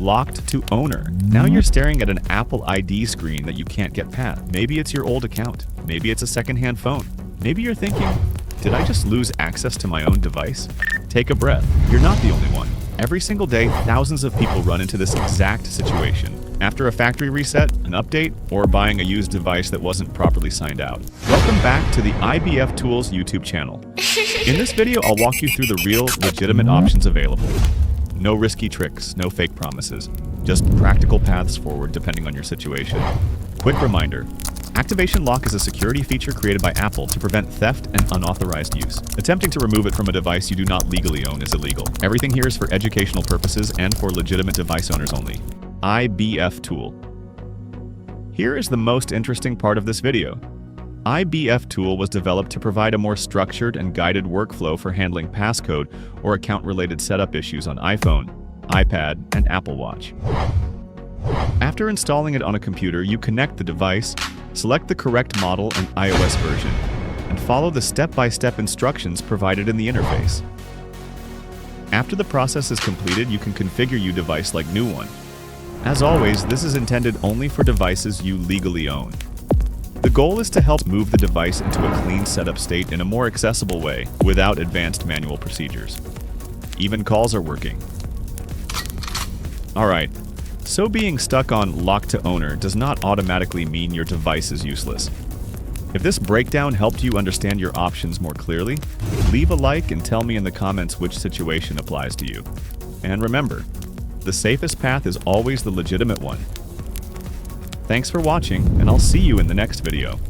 Locked to owner. Now you're staring at an Apple ID screen that you can't get past. Maybe it's your old account. Maybe it's a secondhand phone. Maybe you're thinking, did I just lose access to my own device? Take a breath. You're not the only one. Every single day, thousands of people run into this exact situation. After a factory reset, an update, or buying a used device that wasn't properly signed out. Welcome back to the IBF Tools YouTube channel. In this video, I'll walk you through the real, legitimate options available. No risky tricks, no fake promises, just practical paths forward depending on your situation. Quick reminder, Activation Lock is a security feature created by Apple to prevent theft and unauthorized use. Attempting to remove it from a device you do not legally own is illegal. Everything here is for educational purposes and for legitimate device owners only. IBF Tool. Here is the most interesting part of this video. IBF Tool was developed to provide a more structured and guided workflow for handling passcode or account-related setup issues on iPhone, iPad, and Apple Watch. After installing it on a computer, you connect the device, select the correct model and iOS version, and follow the step-by-step instructions provided in the interface. After the process is completed, you can configure your device like new one. As always, this is intended only for devices you legally own. The goal is to help move the device into a clean setup state in a more accessible way, without advanced manual procedures. Even calls are working. Alright, so being stuck on lock to owner does not automatically mean your device is useless. If this breakdown helped you understand your options more clearly, leave a like and tell me in the comments which situation applies to you. And remember, the safest path is always the legitimate one. Thanks for watching, and I'll see you in the next video.